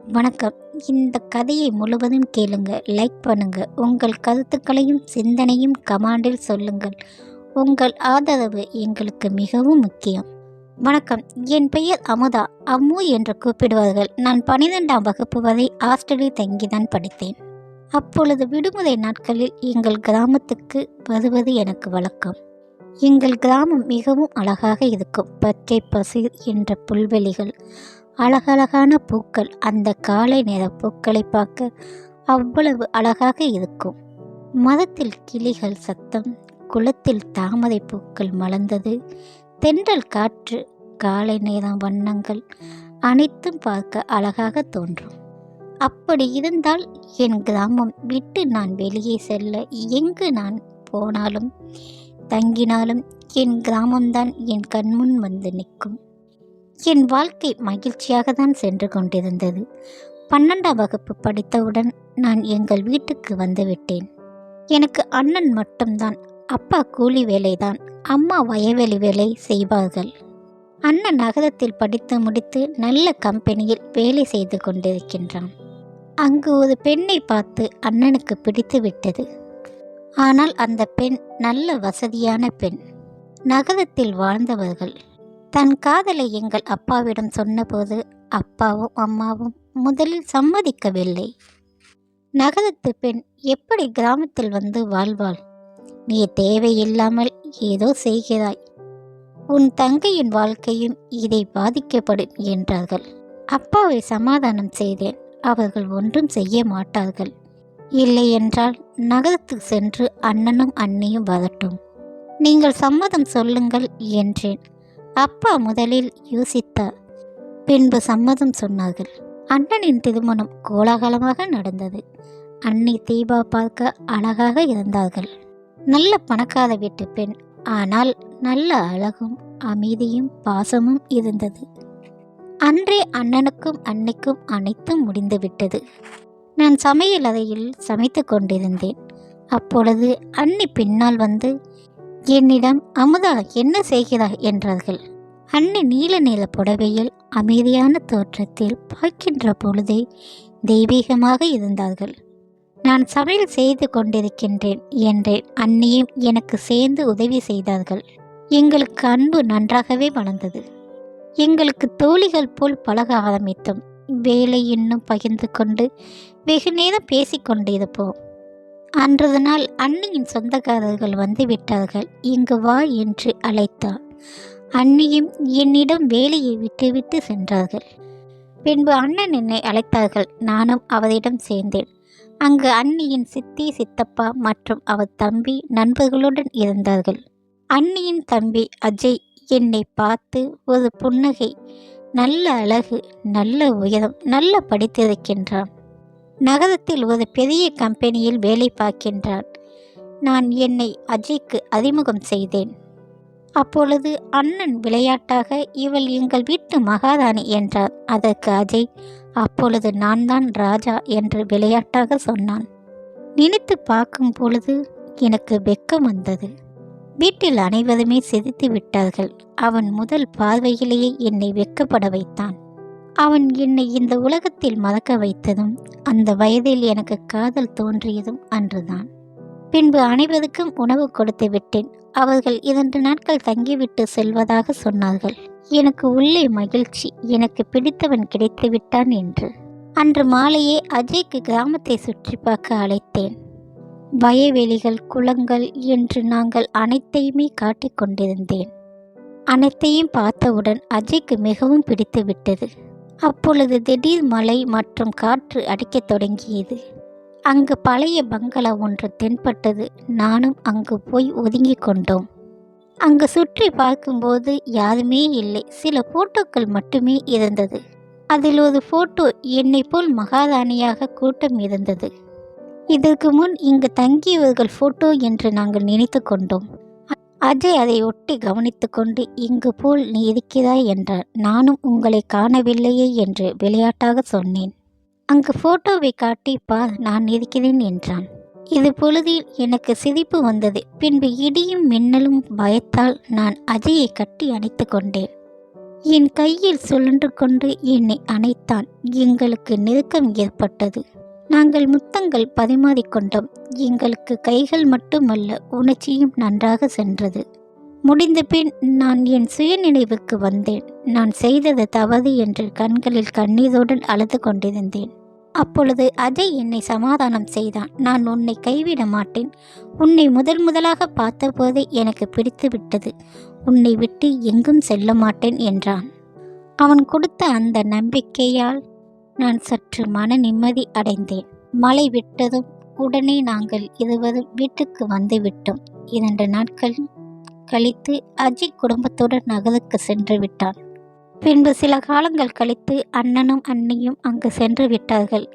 வணக்கம். இந்த கதையை முழுவதும் கேளுங்க, லைக் பண்ணுங்க. உங்கள் கருத்துக்களையும் சிந்தனையும் கமெண்டில் சொல்லுங்கள். உங்கள் ஆதரவு எங்களுக்கு மிகவும் முக்கியம். வணக்கம். என் பெயர் அமுதா. அம்மு என்று கூப்பிடுவார்கள். நான் 12ஆம் வகுப்பு வரை ஹாஸ்டலில் தங்கிதான் படித்தேன். அப்பொழுது விடுமுறை நாட்களில் எங்கள் கிராமத்துக்கு வருவது எனக்கு வழக்கம். எங்கள் கிராமம் மிகவும் அழகாக இருக்கும். பச்சை பசேல் என்ற புல்வெளிகள், அழகழகான பூக்கள். அந்த காலை நேர பூக்களை பார்க்க அவ்வளவு அழகாக இருக்கும். மரத்தில் கிளிகள் சத்தம், குளத்தில் தாமரை பூக்கள் மலர்ந்தது, தென்றல் காற்று, காலை நேரம் வண்ணங்கள் அனைத்தும் பார்க்க அழகாக தோன்றும். அப்படி இருந்தால் என் கிராமம் விட்டு நான் வெளியே செல்ல, எங்கு நான் போனாலும் தங்கினாலும் என் கிராமம்தான் என் கண்முன் வந்து நிற்கும். என் வாழ்க்கை மகிழ்ச்சியாக தான் சென்று கொண்டிருந்தது. 12ஆம் வகுப்பு படித்தவுடன் நான் எங்கள் வீட்டுக்கு வந்துவிட்டேன். எனக்கு அண்ணன் மட்டும்தான். அப்பா கூலி வேலைதான், அம்மா வயவெளி வேலை செய்வார்கள். அண்ணன் நகரத்தில் படித்து முடித்து நல்ல கம்பெனியில் வேலை செய்து கொண்டிருக்கின்றான். அங்கு ஒரு பெண்ணை பார்த்து அண்ணனுக்கு பிடித்து விட்டது. ஆனால் அந்த பெண் நல்ல வசதியான பெண். நகரத்தில் வாழ்ந்தவர்கள். தன் காதலை எங்கள் அப்பாவிடம் சொன்னபோது அப்பாவும் அம்மாவும் முதலில் சம்மதிக்கவில்லை. நகரத்து பெண் எப்படி கிராமத்தில் வந்து வாழ்வாள்? நீ தேவையில்லாமல் ஏதோ செய்கிறாய். உன் தங்கையின் வாழ்க்கையும் இதை பாதிக்கப்படும் என்றார்கள். அப்பாவை சமாதானம் செய்தேன். அவர்கள் ஒன்றும் செய்ய மாட்டார்கள். இல்லை என்றால் நகரத்துக்கு சென்று அண்ணனும் அண்ணியும் வரட்டும். நீங்கள் சம்மதம் சொல்லுங்கள் என்றேன். அப்பா முதலில் யோசித்தார். பின்பு சம்மதம் சொன்னார்கள். அண்ணனின் திருமணம் கோலாகலமாக நடந்தது. அண்ணி தீபா பார்க்க அழகாக இருந்தார்கள். நல்ல பணக்கார வீட்டு பெண். ஆனால் நல்ல அழகும் அமைதியும் பாசமும் இருந்தது. அன்றே அண்ணனுக்கும் அன்னிக்கும் அனைத்தும் முடிந்துவிட்டது. நான் சமையல் அறையில் சமைத்து கொண்டிருந்தேன். அப்பொழுது அண்ணி பின்னால் வந்து என்னிடம், அமுதா என்ன செய்கிறாய் என்றார்கள். அண்ணி நீல நீல புடவையில் அமைதியான தோற்றத்தில் பார்க்கின்ற பொழுதே தெய்வீகமாக இருந்தார்கள். நான் சமையல் செய்து கொண்டிருக்கின்றேன் என்றேன். அண்ணியும் எனக்கு சேர்ந்து உதவி செய்தார்கள். எங்களுக்கு அன்பு நன்றாகவே வளர்ந்தது. எங்களுக்கு தோழிகள் போல் பழக ஆரம்பித்தோம். வேலை இன்னும் பகிர்ந்து கொண்டு வெகு நேரம் பேசிக்கொண்டிருப்போம். அன்றது நாள் அண்ணியின் சொந்தக்காரர்கள் வந்து விட்டார்கள். இங்கு வா என்று அழைத்தார். அண்ணியும் என்னிடம் வேலையை விட்டுவிட்டு சென்றார்கள். பின்பு அண்ணன் என்னை அழைத்தார்கள். நானும் அவரிடம் சேர்ந்தேன். அங்கு அண்ணியின் சித்தி, சித்தப்பா மற்றும் அவர் தம்பி நண்பர்களுடன் இருந்தார்கள். அண்ணியின் தம்பி அஜய் என்னை பார்த்து ஒரு புன்னகை. நல்ல அழகு, நல்ல உயரம், நல்ல படித்திருக்கின்றான். நகரத்தில் ஒரு பெரிய கம்பெனியில் வேலை பார்க்கின்றான். நான் என்னை அஜய்க்கு அறிமுகம் செய்தேன். அப்பொழுது அண்ணன் விளையாட்டாக, இவள் எங்கள் வீட்டு மகாராணி என்றார். அதற்கு அஜய், அப்பொழுது நான் தான் ராஜா என்று விளையாட்டாக சொன்னான். நினைத்து பார்க்கும் பொழுது எனக்கு வெட்கம் வந்தது. வீட்டில் அனைவருமே சிரித்து விட்டார்கள். அவன் முதல் பார்வையிலேயே என்னை வெட்கப்பட வைத்தான். அவன் என்னை இந்த உலகத்தில் மறக்க வைத்ததும், அந்த வயதில் எனக்கு காதல் தோன்றியதும் அன்றுதான். பின்பு அனைவருக்கும் உணவு கொடுத்து விட்டேன். அவர்கள் 2 நாட்கள் தங்கிவிட்டு செல்வதாக சொன்னார்கள். எனக்கு உள்ளே மகிழ்ச்சி, எனக்கு பிடித்தவன் கிடைத்து விட்டான் என்று. அன்று மாலையே அஜய்க்கு கிராமத்தை சுற்றி பார்க்க அழைத்தேன். வயவெளிகள், குளங்கள் என்று நாங்கள் அனைத்தையுமே காட்டிக் கொண்டிருந்தேன். அனைத்தையும் பார்த்தவுடன் அஜய்க்கு மிகவும் பிடித்து விட்டது. அப்பொழுது திடீர் மழை மற்றும் காற்று அடிக்கத் தொடங்கியது. அங்கு பழைய பங்களா ஒன்று தென்பட்டது. நானும் அங்கு போய் ஒதுங்கி கொண்டோம். அங்கு சுற்றி பார்க்கும்போது யாருமே இல்லை. சில போட்டோக்கள் மட்டுமே இருந்தது. அதில் ஒரு போட்டோ என்னை போல் மகாராணியாக கூட்டம் இருந்தது. இதற்கு முன் இங்கு தங்கியவர்கள் போட்டோ என்று நாங்கள் நினைத்து கொண்டோம். அஜய் அதை ஒட்டி கவனித்து கொண்டு, இங்கு போல் நீ இருக்கிறாய் என்றார். நானும் உங்களை காணவில்லையே என்று விளையாட்டாக சொன்னேன். அங்கு போட்டோவை காட்டி, பார் நான் இருக்கிறேன் என்றான். இது பொழுதில் எனக்கு சிரிப்பு வந்தது. பின்பு இடியும் மின்னலும் பயத்தால் நான் அஜயை கட்டி அணைத்து கொண்டேன். என் கையில் சுழன்று கொண்டு என்னை அணைத்தான். எங்களுக்கு நெருக்கம் ஏற்பட்டது. நாங்கள் முத்தங்கள் பரிமாறிக்கொண்டோம். எங்களுக்கு கைகள் மட்டுமல்ல, உணர்ச்சியும் நன்றாக சென்றது. முடிந்த பின் நான் என் சுயநினைவுக்கு வந்தேன். நான் செய்தது தவறு என்று கண்களில் கண்ணீருடன் அழுது கொண்டிருந்தேன். அப்பொழுது அஜய் என்னை சமாதானம் செய்தான். நான் உன்னை கைவிட மாட்டேன். உன்னை முதலாக பார்த்தபோது எனக்கு பிடித்து விட்டது. உன்னை விட்டு எங்கும் செல்ல மாட்டேன் என்றான். அவன் கொடுத்த அந்த நம்பிக்கையால் நான் சற்று மன நிம்மதி அடைந்தேன். மழை விட்டதும் உடனே நாங்கள் இருவரும் வீட்டுக்கு வந்து விட்டோம். 2 நாட்கள் கழித்து அஜய் குடும்பத்துடன் நகருக்கு சென்று விட்டான். பின்பு சில காலங்கள் கழித்து அண்ணனும் அண்ணியும் அங்கு சென்று விட்டார்கள்.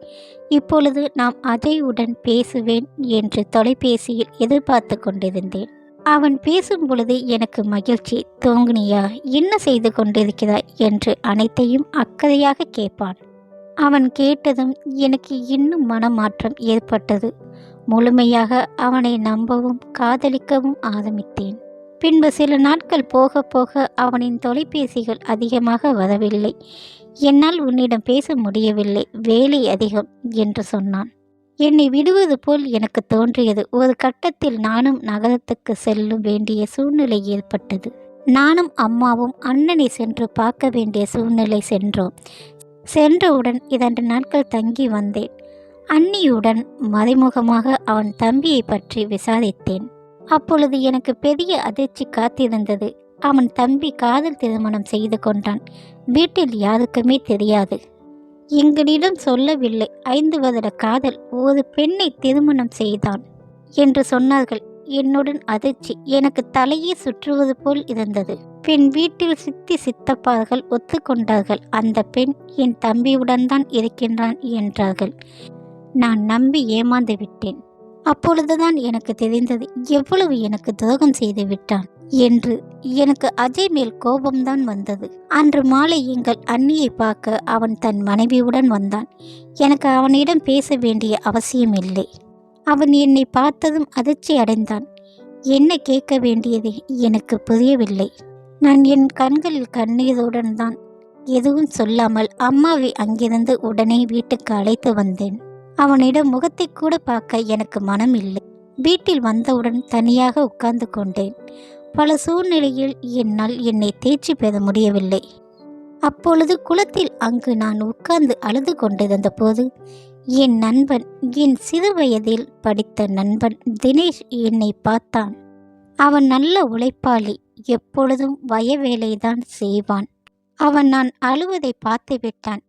இப்பொழுது நாம் அஜயுடன் பேசுவேன் என்று தொலைபேசியில் எதிர்பார்த்து கொண்டிருந்தேன். அவன் பேசும் பொழுது எனக்கு மகிழ்ச்சி. தூங்குனியா, என்ன செய்து கொண்டிருக்கிறாய் என்று அனைத்தையும் அக்கறையாக கேட்பான். அவன் கேட்டதும் எனக்கு இன்னும் மனமாற்றம் ஏற்பட்டது. முழுமையாக அவனை நம்பவும் காதலிக்கவும் ஆரம்பித்தேன். பின்பு சில நாட்கள் போக போக அவனின் தொலைபேசிகள் அதிகமாக வரவில்லை. என்னால் உன்னிடம் பேச முடியவில்லை, வேலை அதிகம் என்று சொன்னான். என்னை விடுவது போல் எனக்கு தோன்றியது. ஒரு கட்டத்தில் நானும் நகரத்துக்கு செல்ல வேண்டிய சூழ்நிலை ஏற்பட்டது. நானும் அம்மாவும் அண்ணனை சென்று பார்க்க வேண்டிய சூழ்நிலை சென்றோம். சென்றவுடன் 2 நாட்கள் தங்கி வந்தேன். அண்ணியுடன் மறைமுகமாக அவன் தம்பியை பற்றி விசாரித்தேன். அப்பொழுது எனக்கு பெரிய அதிர்ச்சி காத்திருந்தது. அவன் தம்பி காதல் திருமணம் செய்து கொண்டான். வீட்டில் யாருக்குமே தெரியாது. எங்களிடம் சொல்லவில்லை. 5 வருட காதல், ஒரு பெண்ணை திருமணம் செய்தான் என்று சொன்னார்கள். என்னுடன் அதிர்ச்சி. எனக்கு தலையே சுற்றுவது போல் இருந்தது. பின் வீட்டில் சித்தப்பார்கள் ஒத்துக்கொண்டார்கள். அந்த பெண் என் தம்பியுடன் தான் இருக்கின்றான் என்றார்கள். நான் நம்பி ஏமாந்து விட்டேன். அப்பொழுதுதான் எனக்கு தெரிந்தது எவ்வளவு எனக்கு துரோகம் செய்து விட்டான் என்று. எனக்கு அஜய் மேல் கோபம்தான் வந்தது. அன்று மாலை எங்கள் அண்ணியை பார்க்க அவன் தன் மனைவியுடன் வந்தான். எனக்கு அவனிடம் பேச வேண்டிய அவசியம் இல்லை. அவன் என்னை பார்த்ததும் அதிர்ச்சி அடைந்தான். என்ன கேட்க வேண்டியது எனக்கு புரியவில்லை. நான் என் கண்களில் கண்ணீருடன் தான் எதுவும் சொல்லாமல் அம்மாவை அங்கிருந்து உடனே வீட்டுக்கு அழைத்து வந்தேன். அவனிடம் முகத்தை கூட பார்க்க எனக்கு மனம் இல்லை. வீட்டில் வந்தவுடன் தனியாக உட்கார்ந்து கொண்டேன். பல சூழ்நிலையில் என்னால் என்னை தேர்ச்சி பெற முடியவில்லை. அப்பொழுது குளத்தில் அங்கு நான் உட்கார்ந்து அழுது கொண்டிருந்த போது என் நண்பன், என் சிறு வயதில் படித்த நண்பன் தினேஷ் என்னை பார்த்தான். அவன் நல்ல உழைப்பாளி, எப்பொழுதும் வயவேலைதான் செய்வான். அவன் நான் அழுவதை பார்த்து விட்டான்.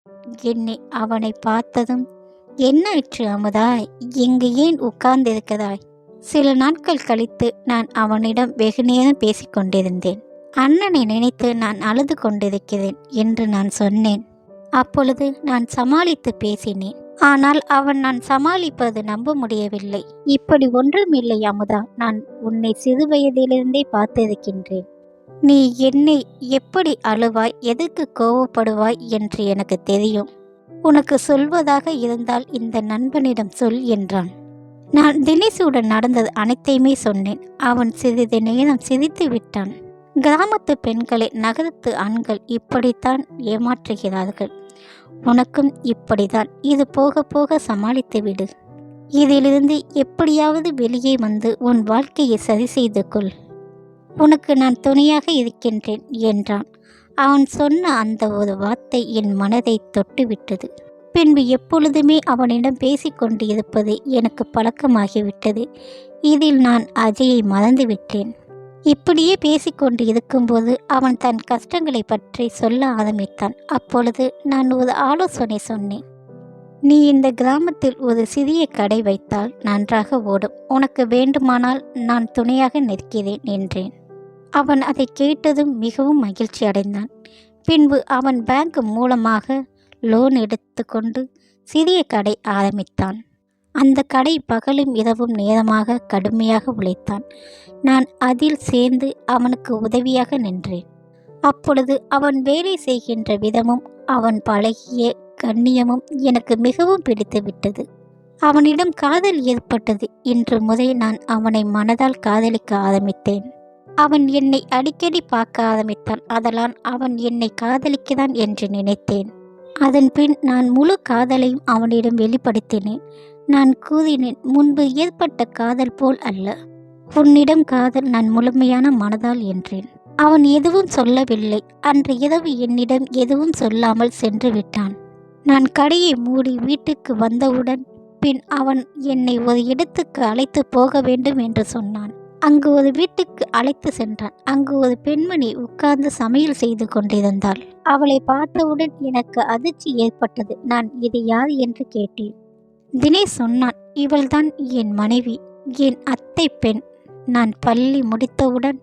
என்னை அவனை பார்த்ததும், என்னாயிற்று அமுதாய், இங்கு ஏன் உட்கார்ந்திருக்கிறாய்? சில நாட்கள் கழித்து நான் அவனிடம் வெகு நேரம் பேசிக்கொண்டிருந்தேன். அண்ணனை நினைத்து நான் அழுது கொண்டிருக்கிறேன் என்று நான் சொன்னேன். அப்பொழுது நான் சமாளித்து பேசினேன். ஆனால் அவன் நான் சமாளிப்பது நம்ப முடியவில்லை. இப்படி ஒன்றுமில்லை அமுதா, நான் உன்னை சிறு வயதிலிருந்தே பார்த்திருக்கின்றேன். நீ என்னை எப்படி அழுவாய், எதற்கு கோவப்படுவாய் என்று எனக்கு தெரியும். உனக்கு சொல்வதாக இருந்தால் இந்த நண்பனிடம் சொல் என்றான். நான் தினேஷுடன் நடந்தது அனைத்தையுமே சொன்னேன். அவன் சிறிது நேரம் சிரித்து விட்டான். கிராமத்து பெண்களை நகரத்து ஆண்கள் இப்படித்தான் ஏமாற்றுகிறார்கள். உனக்கும் இப்படிதான். இது போக போக சமாளித்து விடு. இதிலிருந்து எப்படியாவது வெளியே வந்து உன் வாழ்க்கையை சரி செய்து கொள். உனக்கு நான் துணையாக இருக்கின்றேன் என்றான். அவன் சொன்ன அந்த ஒரு வார்த்தை என் மனதை தொட்டுவிட்டது. பின்பு எப்பொழுதுமே அவனிடம் பேசிக்கொண்டு இருப்பது எனக்கு பழக்கமாகிவிட்டது. இதில் நான் அஜயை மறந்துவிட்டேன். இப்படியே பேசிக்கொண்டு இருக்கும்போது அவன் தன் கஷ்டங்களை பற்றி சொல்ல ஆரம்பித்தான். அப்பொழுது நான் ஒரு ஆலோசனை சொன்னேன். நீ இந்த கிராமத்தில் ஒரு சிறிய கடை வைத்தால் நன்றாக ஓடும். உனக்கு வேண்டுமானால் நான் துணையாக நிற்கிறேன் என்றேன். அவன் அதை கேட்டதும் மிகவும் மகிழ்ச்சி அடைந்தான். பின்பு அவன் பேங்க் மூலமாக லோன் எடுத்துக்கொண்டு சிறிய கடை ஆரம்பித்தான். அந்த கடை பகலும் இரவும் நேரமாக கடுமையாக உழைத்தான். நான் அதில் சேர்ந்து அவனுக்கு உதவியாக நின்றேன். அப்பொழுது அவன் வேலை செய்கின்ற விதமும் அவன் பழகிய கண்ணியமும் எனக்கு மிகவும் பிடித்து விட்டது. அவனிடம் காதல் ஏற்பட்டது. இன்று முதல் நான் அவனை மனதால் காதலிக்க ஆரம்பித்தேன். அவன் என்னை அடிக்கடி பார்க்க ஆரம்பித்தான். அதனால் அவன் என்னை காதலிக்கிறான் என்று நினைத்தேன். அதன் பின் நான் முழு காதலையும் அவனிடம் வெளிப்படுத்தினேன். நான் கூறினேன், முன்பு ஏற்பட்ட காதல் போல் அல்ல, உன்னிடம் காதல் நான் முழுமையான மனதால் என்றேன். அவன் எதுவும் சொல்லவில்லை. அன்று இரவு என்னிடம் எதுவும் சொல்லாமல் சென்று விட்டான். நான் கடையை மூடி வீட்டுக்கு வந்தவுடன் பின் அவன் என்னை ஒரு இடத்துக்கு அழைத்து போக வேண்டும் என்று சொன்னான். அங்கு ஒரு வீட்டுக்கு அழைத்து சென்றான். அங்கு ஒரு பெண்மணி உட்கார்ந்து சமையல் செய்து கொண்டிருந்தாள். அவளை பார்த்தவுடன் எனக்கு அதிர்ச்சி ஏற்பட்டது. நான் இது யார் என்று கேட்டேன். தினேஷ் சொன்னான், இவள்தான் என் மனைவி, என் அத்தை பெண். நான் பள்ளி முடித்தவுடன்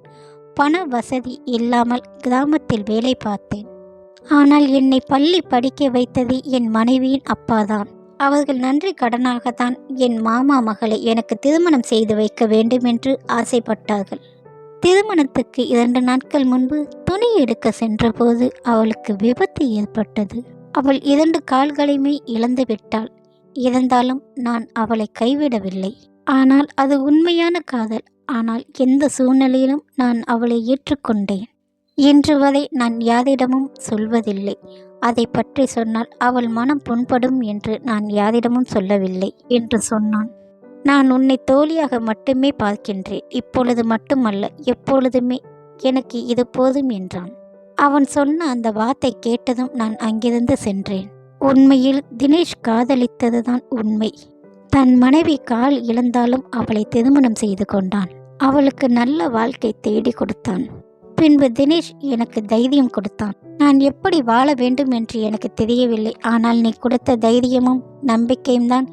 பண வசதி இல்லாமல் கிராமத்தில் வேலை பார்த்தேன். ஆனால் என்னை பள்ளி படிக்க வைத்தது என் மனைவியின் அப்பாதான். அவர்கள் நன்றி கடனாகத்தான் என் மாமா மகளை எனக்கு திருமணம் செய்து வைக்க வேண்டும் என்று ஆசைப்பட்டார்கள். திருமணத்துக்கு 2 நாட்கள் முன்பு துணி எடுக்க சென்றபோது அவளுக்கு விபத்து ஏற்பட்டது. அவள் 2 கால்களையுமே இழந்து விட்டாள். இருந்தாலும் நான் அவளை கைவிடவில்லை. ஆனால் அது உண்மையான காதல். ஆனால் எந்த சூழ்நிலையிலும் நான் அவளை ஏற்றுக்கொண்டேன். இன்று வரை நான் யாரிடமும் சொல்வதில்லை. அதை பற்றி சொன்னால் அவள் மனம் புண்படும் என்று நான் யாரிடமும் சொல்லவில்லை என்று சொன்னான். நான் உன்னை தோழியாக மட்டுமே பார்க்கின்றேன். இப்பொழுது மட்டுமல்ல, எப்பொழுதுமே. எனக்கு இது போதும் என்றான். அவன் சொன்ன அந்த வார்த்தை கேட்டதும் நான் அங்கிருந்து சென்றேன். உண்மையில் தினேஷ் காதலித்ததுதான் உண்மை. தன் மனைவி கால் இழந்தாலும் அவளை திருமணம் செய்து கொண்டான். அவளுக்கு நல்ல வாழ்க்கை தேடி கொடுத்தான். பின்பு தினேஷ் எனக்கு தைரியம் கொடுத்தான். நான் எப்படி வாழ வேண்டும் என்று எனக்கு தெரியவில்லை. ஆனால் நீ கொடுத்த தைரியமும் நம்பிக்கையும் தான்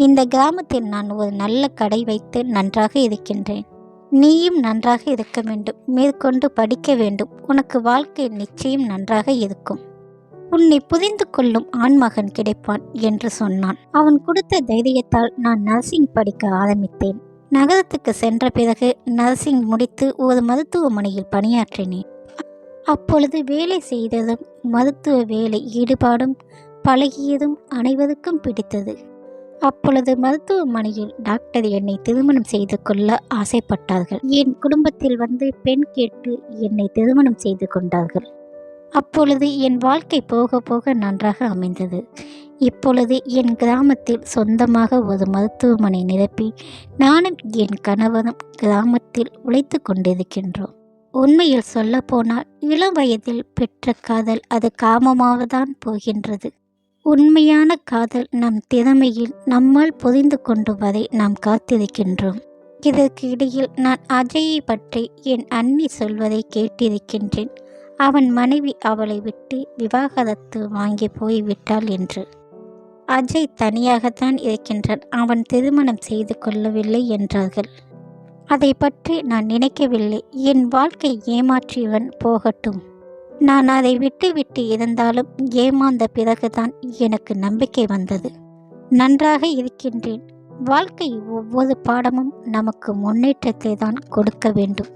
இந்த கிராமத்தில் நான் ஒரு நல்ல கடை வைத்து நன்றாக இருக்கின்றேன். நீயும் நன்றாக இருக்க வேண்டும். மேற்கொண்டு படிக்க வேண்டும். உனக்கு வாழ்க்கை நிச்சயம் நன்றாக இருக்கும். உன்னை புரிந்து கொள்ளும் ஆண்மகன் கிடைப்பான் என்று சொன்னான். அவன் கொடுத்த தைரியத்தால் நான் நர்சிங் படிக்க ஆரம்பித்தேன். நகரத்துக்கு சென்ற பிறகு நர்சிங் முடித்து ஒரு மருத்துவமனையில் பணியாற்றினேன். அப்பொழுது வேலை செய்ததும் மருத்துவ வேலை ஈடுபாடும் பழகியதும் அனைவருக்கும் பிடித்தது. அப்பொழுது மருத்துவமனையில் டாக்டர் என்னை திருமணம் செய்து கொள்ள ஆசைப்பட்டார்கள். என் குடும்பத்தில் வந்து பெண் கேட்டு என்னை திருமணம் செய்து கொண்டார்கள். அப்பொழுது என் வாழ்க்கை போக போக நன்றாக அமைந்தது. இப்பொழுது என் கிராமத்தில் சொந்தமாக ஒரு மருத்துவமனை நிரப்பி நானும் என் கணவனும் கிராமத்தில் உழைத்து கொண்டிருக்கின்றோம். உண்மையில் சொல்ல போனால் இளம் வயதில் பெற்ற காதல் அது காமமாகத்தான் போகின்றது. உண்மையான காதல் நம் திறமையில் நம்மால் புரிந்து கொண்டு வரை நாம் காத்திருக்கின்றோம். இதற்கு இடையில் நான் அஜயை பற்றி என் அண்ணி சொல்வதை கேட்டிருக்கின்றேன். அவன் மனைவி அவளை விட்டு விவாகரத்து வாங்கி போய்விட்டாள் என்று. அஜய் தனியாகத்தான் இருக்கின்றான். அவன் திருமணம் செய்து கொள்ளவில்லை என்றார்கள். அதை பற்றி நான் நினைக்கவில்லை. என் வாழ்க்கை ஏமாற்றியவன் போகட்டும். நான் அதை விட்டு விட்டு இருந்தாலும் ஏமாந்த பிறகுதான் எனக்கு நம்பிக்கை வந்தது. நன்றாக இருக்கின்றேன். வாழ்க்கை ஒவ்வொரு பாடமும் நமக்கு முன்னேற்றத்தை தான் கொடுக்க வேண்டும்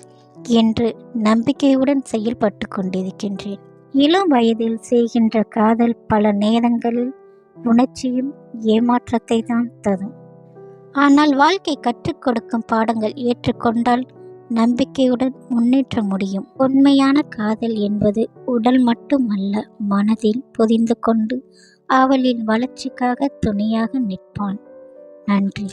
என்று நம்பிக்கையுடன் செயல்பட்டு கொண்டிருக்கின்றேன். இளம் வயதில் செய்கின்ற காதல் பல நேரங்களில் உணர்ச்சியும் ஏமாற்றத்தை தான் தரும். ஆனால் வாழ்க்கை கற்றுக் கொடுக்கும் பாடங்கள் ஏற்றுக்கொண்டால் நம்பிக்கையுடன் முன்னேற்ற முடியும். உண்மையான காதல் என்பது உடல் மட்டுமல்ல, மனதில் புரிந்து கொண்டு அவளின் வளர்ச்சிக்காக துணையாக நிற்பான். நன்றி.